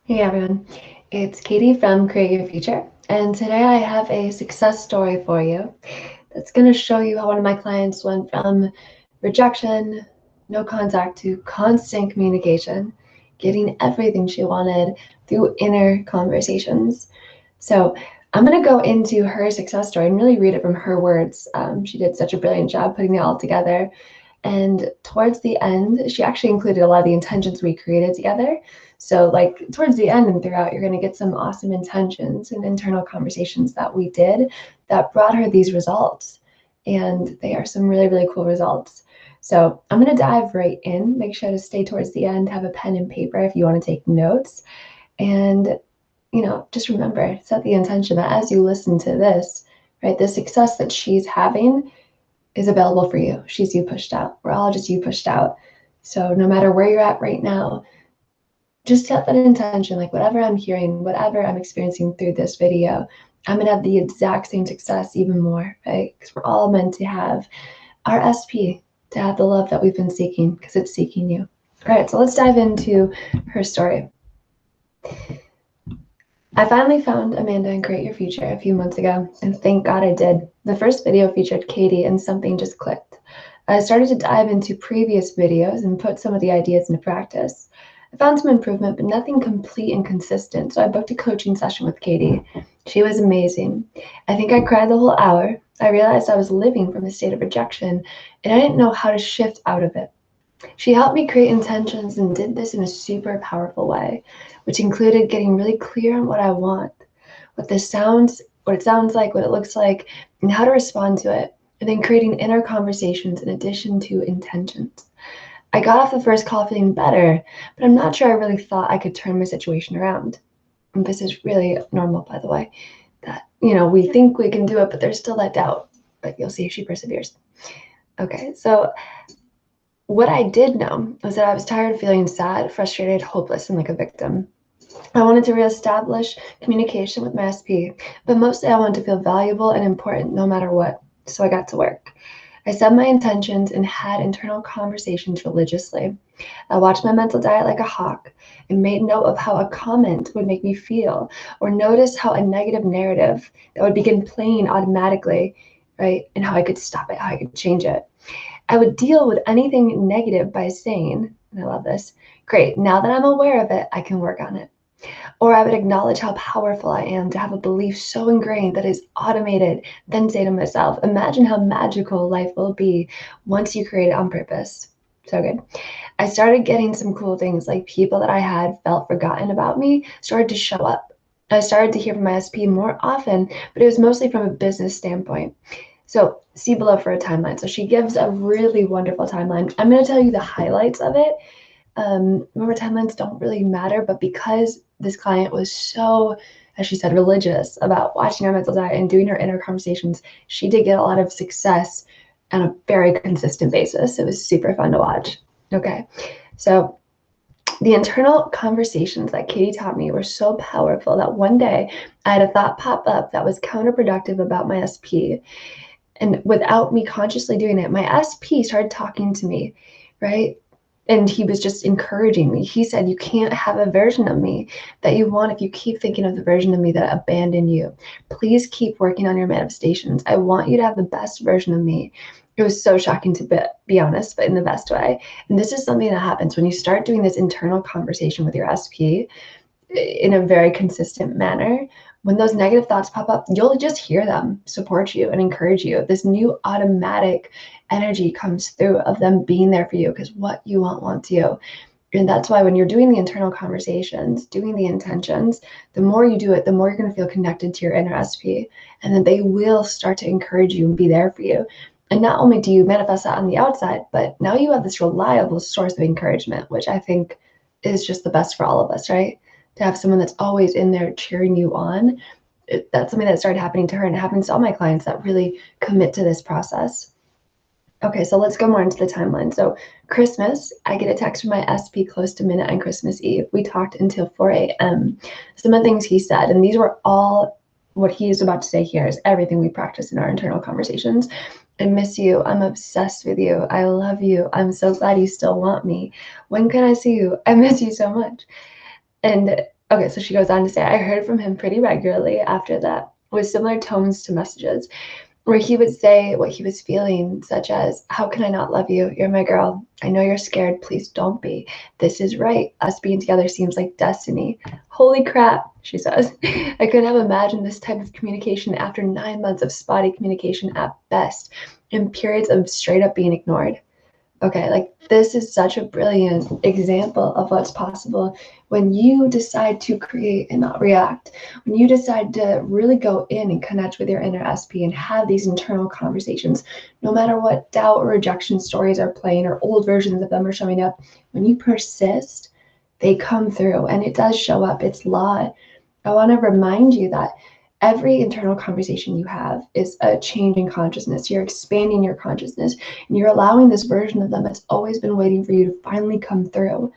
Hey everyone, it's Katie from Create Your Future, and today I have a success story for you that's going to show you how one of my clients went from rejection, no contact, to constant communication, getting everything she wanted through inner conversations. So I'm going to go into her success story and really read it from her words. She did such a brilliant job putting it all together. And towards the end, she actually included a lot of the intentions we created together. So, like, towards the end and throughout, you're going to get some awesome intentions and internal conversations that we did that brought her these results. And they are some really, really cool results. So, I'm going to dive right in. Make sure to stay towards the end, have a pen and paper if you want to take notes. And, just remember, set the intention that as you listen to this, right, the success that she's having is available for you. She's you pushed out. We're all just you pushed out. So no matter where you're at right now, just set that intention, like whatever I'm hearing, whatever I'm experiencing through this video, I'm gonna have the exact same success, even more, right? Because we're all meant to have our SP, to have the love that we've been seeking, because it's seeking you. All right, so let's dive into her story. I finally found Amanda in Create Your Future a few months ago, and thank God I did. The first video featured Katie, and something just clicked. I started to dive into previous videos and put some of the ideas into practice. I found some improvement, but nothing complete and consistent, so I booked a coaching session with Katie. She was amazing. I think I cried the whole hour. I realized I was living from a state of rejection, and I didn't know how to shift out of it. She helped me create intentions and did this in a super powerful way, which included getting really clear on what I want, what it sounds like, what it looks like, and how to respond to it, and then creating inner conversations in addition to intentions. I got off the first call feeling better, but I'm not sure I really thought I could turn my situation around. And this is really normal, by the way, that, we think we can do it, but there's still that doubt. But you'll see if she perseveres. Okay, so what I did know was that I was tired of feeling sad, frustrated, hopeless, and like a victim. I wanted to reestablish communication with my SP, but mostly I wanted to feel valuable and important no matter what. So I got to work. I set my intentions and had internal conversations religiously. I watched my mental diet like a hawk and made note of how a comment would make me feel, or notice how a negative narrative that would begin playing automatically, right, and how I could stop it, how I could change it. I would deal with anything negative by saying, and I love this, great, now that I'm aware of it, I can work on it. Or I would acknowledge how powerful I am to have a belief so ingrained that is automated, then say to myself, imagine how magical life will be once you create it on purpose. So good. I started getting some cool things, like people that I had felt forgotten about me started to show up. I started to hear from my SP more often, but it was mostly from a business standpoint. So see below for a timeline. So she gives a really wonderful timeline. I'm going to tell you the highlights of it. Remember, timelines don't really matter, but because this client was so, as she said, religious about watching her mental diet and doing her inner conversations, she did get a lot of success on a very consistent basis. It was super fun to watch. Okay, so the internal conversations that Katie taught me were so powerful that one day I had a thought pop up that was counterproductive about my SP. And without me consciously doing it, my SP started talking to me, right? And he was just encouraging me. He said, you can't have a version of me that you want if you keep thinking of the version of me that abandoned you. Please keep working on your manifestations. I want you to have the best version of me. It was so shocking to be honest, but in the best way. And this is something that happens when you start doing this internal conversation with your SP in a very consistent manner. When those negative thoughts pop up, you'll just hear them support you and encourage you. This new automatic energy comes through of them being there for you, because what you wants you. And that's why when you're doing the internal conversations, doing the intentions, the more you do it, the more you're going to feel connected to your inner SP. And then they will start to encourage you and be there for you. And not only do you manifest that on the outside, but now you have this reliable source of encouragement, which I think is just the best for all of us, right? To have someone that's always in there cheering you on. That's something that started happening to her, and it happens to all my clients that really commit to this process. Okay, so let's go more into the timeline. So Christmas, I get a text from my SP close to midnight on Christmas Eve. We talked until 4 a.m. Some of the things he said, and these were all what he's about to say here is everything we practice in our internal conversations. I miss you. I'm obsessed with you. I love you. I'm so glad you still want me. When can I see you? I miss you so much. And Okay, so she goes on to say, I heard from him pretty regularly after that, with similar tones to messages, where he would say what he was feeling, such as, how can I not love you? You're my girl. I know you're scared. Please don't be. This is right. Us being together seems like destiny. Holy crap, she says. I couldn't have imagined this type of communication after 9 months of spotty communication at best, and periods of straight up being ignored. Okay, like this is such a brilliant example of what's possible when you decide to create and not react. When you decide to really go in and connect with your inner SP and have these internal conversations, no matter what doubt or rejection stories are playing or old versions of them are showing up, when you persist, they come through and it does show up. It's law. I want to remind you that every internal conversation you have is a change in consciousness. You're expanding your consciousness and you're allowing this version of them that's always been waiting for you to finally come through.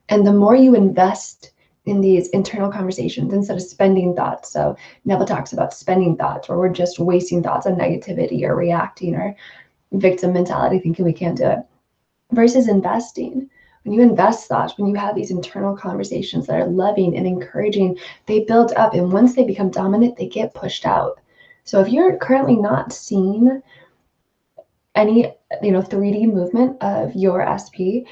And the more you invest in these internal conversations instead of spending thoughts. So Neville talks about spending thoughts, where we're just wasting thoughts on negativity or reacting or victim mentality, thinking we can't do it, versus investing. When you invest thoughts, when you have these internal conversations that are loving and encouraging, they build up. And once they become dominant, they get pushed out. So if you're currently not seeing any 3D movement of your SP,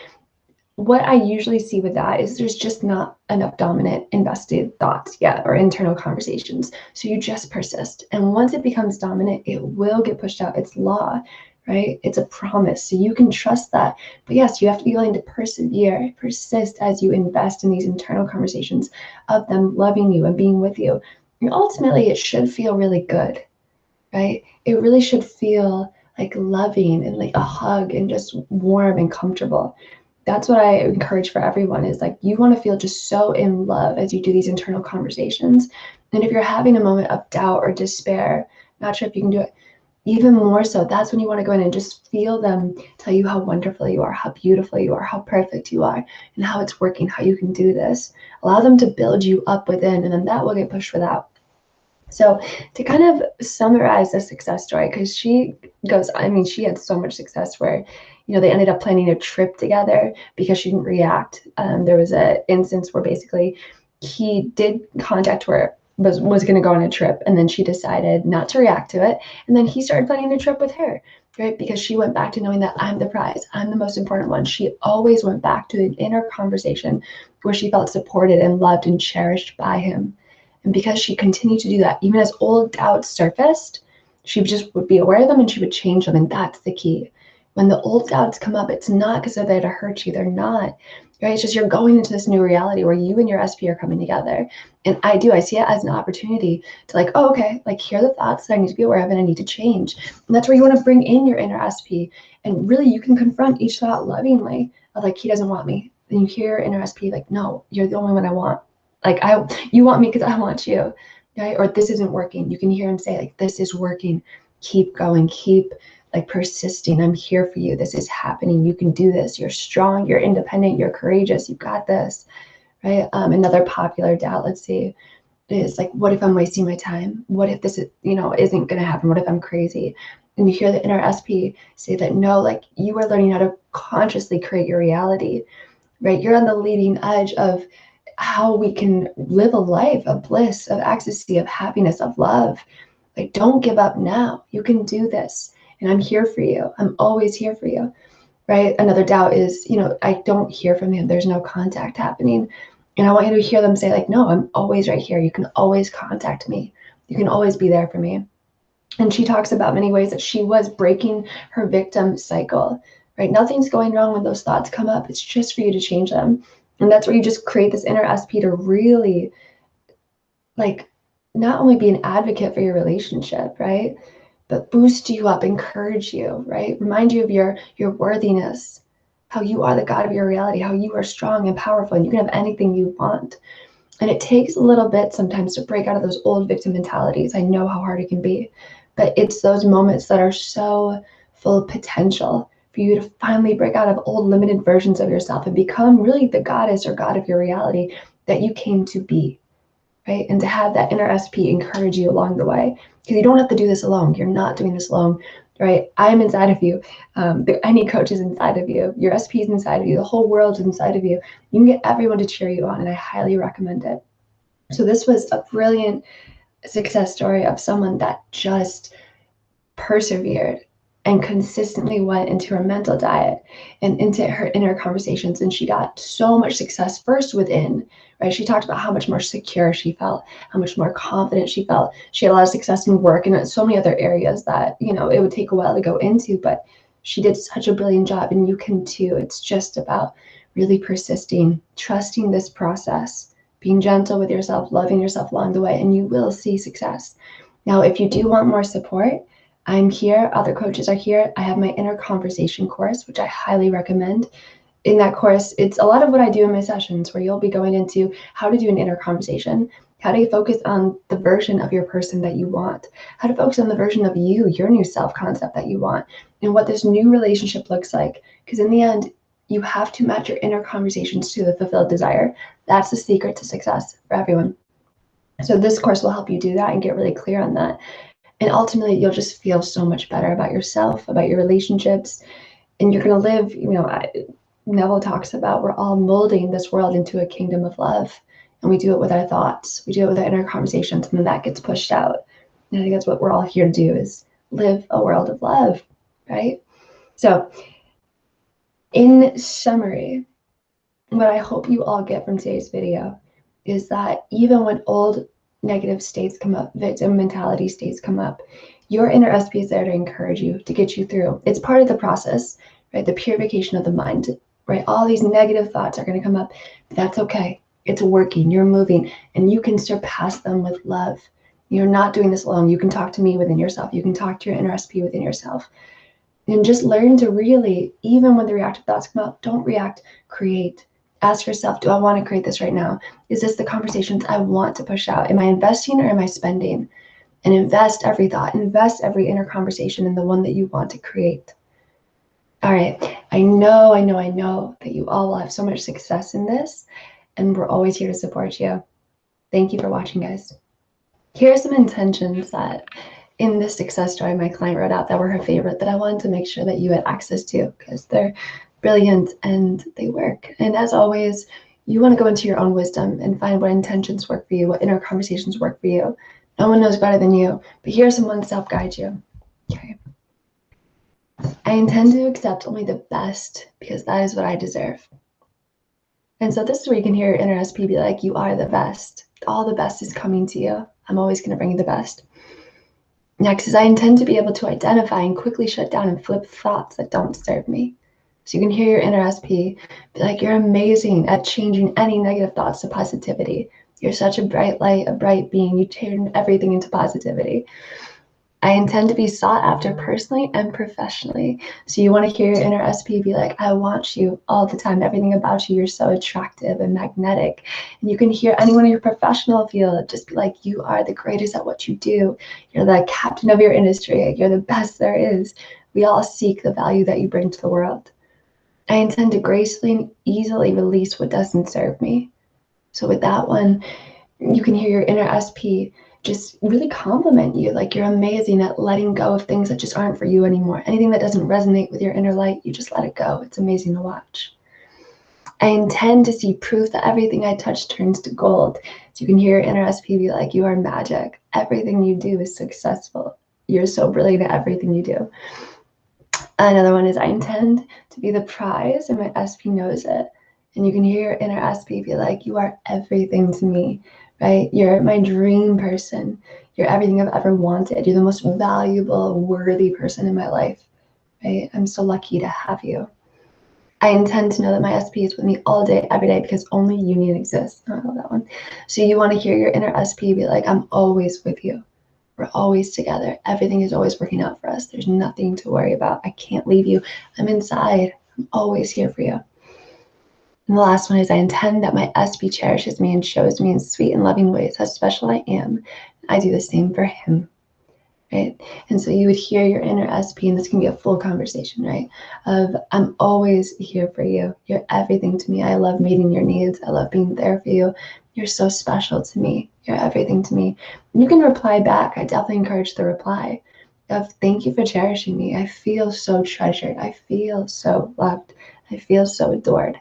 what I usually see with that is there's just not enough dominant invested thoughts yet or internal conversations. So you just persist. And once it becomes dominant, it will get pushed out. It's law, right? It's a promise. So you can trust that. But yes, you have to be willing to persevere, persist as you invest in these internal conversations of them loving you and being with you. And ultimately, it should feel really good, right? It really should feel like loving and like a hug and just warm and comfortable. That's what I encourage for everyone, is like, you want to feel just so in love as you do these internal conversations. And if you're having a moment of doubt or despair, not sure if you can do it, even more so, that's when you want to go in and just feel them tell you how wonderful you are, how beautiful you are, how perfect you are, and how it's working, how you can do this. Allow them to build you up within, and then that will get pushed without. So to kind of summarize the success story, because she goes, I mean, she had so much success where, they ended up planning a trip together because she didn't react. There was an instance where basically he did contact her, was going to go on a trip, and then she decided not to react to it. And then he started planning the trip with her, right? Because she went back to knowing that I'm the prize, I'm the most important one. She always went back to an inner conversation where she felt supported and loved and cherished by him. And because she continued to do that, even as old doubts surfaced, she just would be aware of them and she would change them. And that's the key. When the old doubts come up, it's not because they're there to hurt you. They're not, right? It's just you're going into this new reality where you and your SP are coming together. And I see it as an opportunity to like, oh, okay, like here are the thoughts that I need to be aware of and I need to change. And that's where you want to bring in your inner SP. And really you can confront each thought lovingly of like, he doesn't want me. And you hear your inner SP like, no, you're the only one I want. Like, you want me because I want you, right? Or this isn't working. You can hear him say like, this is working. Keep going. Keep like persisting. I'm here for you. This is happening. You can do this. You're strong. You're independent. You're courageous. You've got this, right? Another popular doubt, let's see, is like, what if I'm wasting my time? What if this is, isn't going to happen? What if I'm crazy? And you hear the inner SP say that, no, like you are learning how to consciously create your reality, right? You're on the leading edge of how we can live a life of bliss, of ecstasy, of happiness, of love. Like, don't give up now. You can do this. And I'm here for you. I'm always here for you, right? Another doubt is, I don't hear from him. There's no contact happening. And I want you to hear them say like, no, I'm always right here. You can always contact me. You can always be there for me. And she talks about many ways that she was breaking her victim cycle, right? Nothing's going wrong when those thoughts come up. It's just for you to change them. And that's where you just create this inner SP to really like not only be an advocate for your relationship, right? But boost you up, encourage you, right? Remind you of your worthiness, how you are the God of your reality, how you are strong and powerful and you can have anything you want. And it takes a little bit sometimes to break out of those old victim mentalities. I know how hard it can be, but it's those moments that are so full of potential for you to finally break out of old limited versions of yourself and become really the goddess or God of your reality that you came to be, right? And to have that inner SP encourage you along the way, because you don't have to do this alone. You're not doing this alone, right? I'm inside of you. Any coach is inside of you. Your SP is inside of you. The whole world's inside of you. You can get everyone to cheer you on, and I highly recommend it. So this was a brilliant success story of someone that just persevered and consistently went into her mental diet and into her inner conversations. And she got so much success first within, right? She talked about how much more secure she felt, how much more confident she felt. She had a lot of success in work and so many other areas that, you know, it would take a while to go into, but she did such a brilliant job, and you can too. It's just about really persisting, trusting this process, being gentle with yourself, loving yourself along the way, and you will see success. Now, if you do want more support, I'm here. Other coaches are here. I have my inner conversation course, which I highly recommend. In that course, it's a lot of what I do in my sessions, where you'll be going into how to do an inner conversation, how to focus on the version of your person that you want, how to focus on the version of you, your new self-concept that you want, and what this new relationship looks like. Because in the end, you have to match your inner conversations to the fulfilled desire. That's the secret to success for everyone. So this course will help you do that and get really clear on that. And ultimately, you'll just feel so much better about yourself, about your relationships, and you're going to live, you know, Neville talks about we're all molding this world into a kingdom of love. And we do it with our thoughts. We do it with our inner conversations, and then that gets pushed out. And I think that's what we're all here to do, is live a world of love, right? So in summary, what I hope you all get from today's video is that even when old negative states come up, victim mentality states come up, your inner SP is there to encourage you, to get you through. It's part of the process, right? The purification of the mind, right? All these negative thoughts are going to come up. That's okay. It's working. You're moving, and you can surpass them with love. You're not doing this alone. You can talk to me within yourself. You can talk to your inner SP within yourself. And just learn to really, even when the reactive thoughts come up, don't react, create. Ask yourself, do I want to create this right now? Is this the conversations I want to push out? Am I investing or am I spending? And invest every thought, invest every inner conversation in the one that you want to create. All right, I know that you all will have so much success in this, and we're always here to support you. Thank you for watching, guys. Here are some intentions that in this success story my client wrote out that were her favorite, that I wanted to make sure that you had access to, because they're brilliant and they work. And as always, you want to go into your own wisdom and find what intentions work for you, what inner conversations work for you. No one knows better than you, but here's some ones to help guide you. Okay. I intend to accept only the best because that is what I deserve. And so this is where you can hear your inner SP be like, you are the best. All the best is coming to you. I'm always going to bring you the best. Next is I intend to be able to identify and quickly shut down and flip thoughts that don't serve me. So you can hear your inner SP be like, you're amazing at changing any negative thoughts to positivity. You're such a bright light, a bright being. You turn everything into positivity. I intend to be sought after personally and professionally. So you want to hear your inner SP be like, I want you all the time. Everything about you, you're so attractive and magnetic. And you can hear anyone in your professional field just be like, you are the greatest at what you do. You're the captain of your industry. You're the best there is. We all seek the value that you bring to the world. I intend to gracefully and easily release what doesn't serve me. So with that one, you can hear your inner SP just really compliment you, like you're amazing at letting go of things that just aren't for you anymore. Anything that doesn't resonate with your inner light, you just let it go. It's amazing to watch. I intend to see proof that everything I touch turns to gold. So you can hear your inner SP be like, you are magic. Everything you do is successful. You're so brilliant at everything you do. Another one is I intend to be the prize, and my SP knows it. And you can hear your inner SP be like, you are everything to me, right? You're my dream person. You're everything I've ever wanted. You're the most valuable, worthy person in my life, right? I'm so lucky to have you. I intend to know that my SP is with me all day, every day, because only union exists. Oh, I love that one. So you want to hear your inner SP be like, I'm always with you. We're always together. Everything is always working out for us. There's nothing to worry about. I can't leave you. I'm inside. I'm always here for you. And the last one is I intend that my SP cherishes me and shows me in sweet and loving ways how special I am. I do the same for him, right? And so you would hear your inner SP, and this can be a full conversation, right? Of I'm always here for you. You're everything to me. I love meeting your needs. I love being there for you. You're so special to me. You're everything to me. And you can reply back. I definitely encourage the reply of thank you for cherishing me. I feel so treasured. I feel so loved. I feel so adored.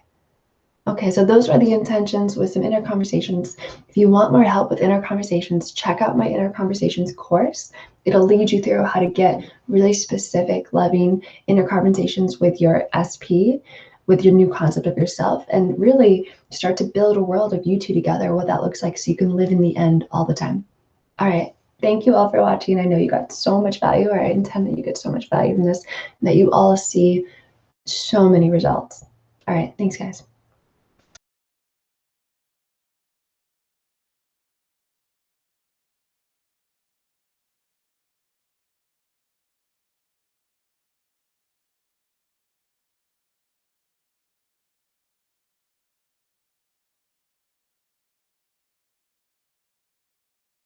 Okay, so those are the intentions with some inner conversations. If you want more help with inner conversations, check out my inner conversations course. It'll lead you through how to get really specific, loving inner conversations with your SP, with your new concept of yourself, and really start to build a world of you two together, what that looks like, so you can live in the end all the time. All right. Thank you all for watching. I know you got so much value, or I intend that you get so much value from this, and that you all see so many results. All right. Thanks, guys.